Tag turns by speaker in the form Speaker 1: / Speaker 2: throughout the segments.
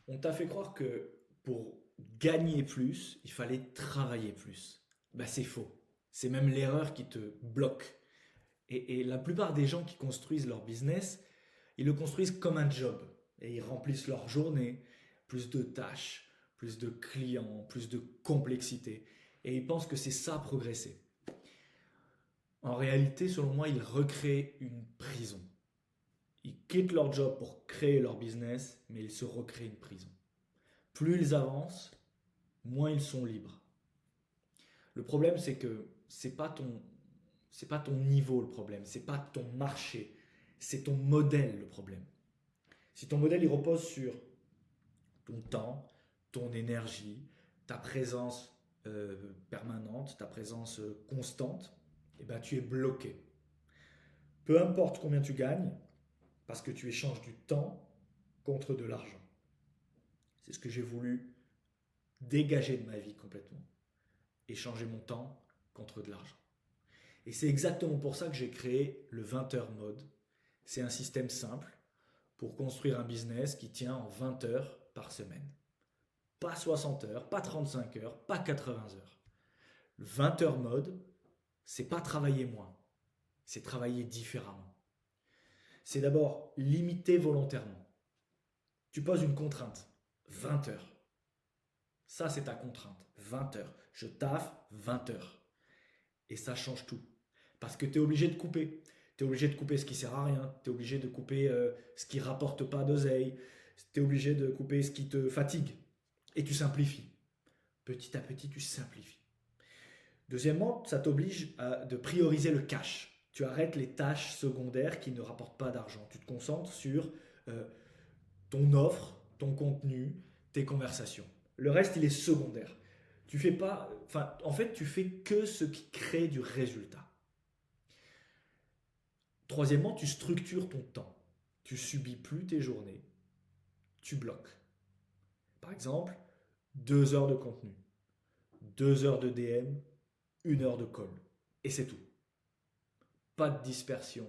Speaker 1: On t'a fait croire que pour gagner plus, il fallait travailler plus. Bah, c'est faux. C'est même l'erreur qui te bloque. Et la plupart des gens qui construisent leur business, ils le construisent comme un job. Et ils remplissent leur journée, plus de tâches, plus de clients, plus de complexité. Et ils pensent que c'est ça progresser. En réalité, selon moi, ils recréent une prison. Ils quittent leur job pour créer leur business, mais ils se recréent une prison. Plus ils avancent, moins ils sont libres. Le problème, c'est que c'est pas ton niveau le problème, c'est pas ton marché, c'est ton modèle le problème. Si ton modèle il repose sur ton temps, ton énergie, ta présence permanente, ta présence constante, eh ben, tu es bloqué. Peu importe combien tu gagnes, parce que tu échanges du temps contre de l'argent. C'est ce que j'ai voulu dégager de ma vie complètement. Échanger mon temps contre de l'argent. Et c'est exactement pour ça que j'ai créé le 20 heures mode. C'est un système simple pour construire un business qui tient en 20 heures par semaine. Pas 60 heures, pas 35 heures, pas 80 heures. Le 20 heures mode, c'est pas travailler moins, c'est travailler différemment. C'est d'abord limiter volontairement. Tu poses une contrainte, 20 heures. Ça, c'est ta contrainte, 20 heures. Je taffe 20 heures. Et ça change tout. Parce que tu es obligé de couper. Tu es obligé de couper ce qui sert à rien. Tu es obligé de couper ce qui rapporte pas d'oseille. Tu es obligé de couper ce qui te fatigue. Et tu simplifies. Petit à petit, tu simplifies. Deuxièmement, ça t'oblige de prioriser le cash. Tu arrêtes les tâches secondaires qui ne rapportent pas d'argent. Tu te concentres sur euh, ton offre, ton contenu, tes conversations. Le reste, il est secondaire. Tu fais pas, enfin, en fait, tu fais que ce qui crée du résultat. Troisièmement, tu structures ton temps. Tu subis plus tes journées, tu bloques. Par exemple, 2 heures de contenu, 2 heures de DM, 1 heure de call. Et c'est tout. Pas de dispersion,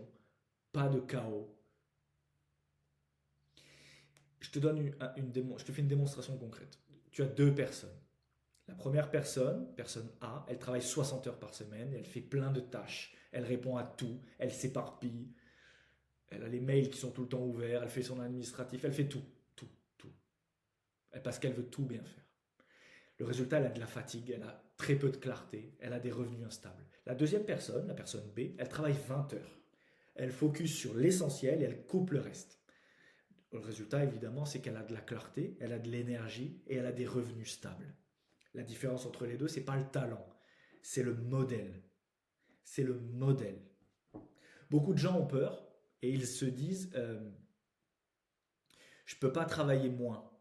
Speaker 1: pas de chaos. Je te fais une démonstration concrète. Tu as deux personnes. La première personne, personne A, elle travaille 60 heures par semaine, elle fait plein de tâches, elle répond à tout, elle s'éparpille, elle a les mails qui sont tout le temps ouverts, elle fait son administratif, elle fait tout, tout, tout. Parce qu'elle veut tout bien faire. Le résultat, elle a de la fatigue, elle a très peu de clarté, elle a des revenus instables. La deuxième personne, la personne B, elle travaille 20 heures. Elle focus sur l'essentiel et elle coupe le reste. Le résultat, évidemment, c'est qu'elle a de la clarté, elle a de l'énergie et elle a des revenus stables. La différence entre les deux, c'est pas le talent, c'est le modèle. C'est le modèle. Beaucoup de gens ont peur et ils se disent je peux pas travailler moins.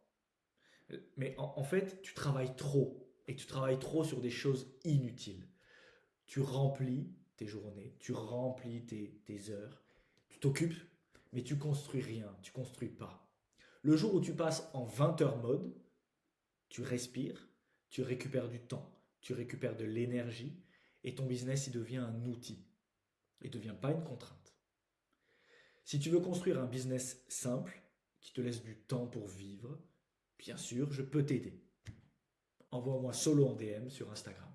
Speaker 1: Mais en fait, tu travailles trop et tu travailles trop sur des choses inutiles. Tu remplis tes journées, tu remplis tes heures, tu t'occupes, mais tu construis rien, tu construis pas. Le jour où tu passes en 20 heures mode, tu respires, tu récupères du temps, tu récupères de l'énergie et ton business il devient un outil. Il ne devient pas une contrainte. Si tu veux construire un business simple qui te laisse du temps pour vivre, bien sûr, je peux t'aider. Envoie-moi solo en DM sur Instagram.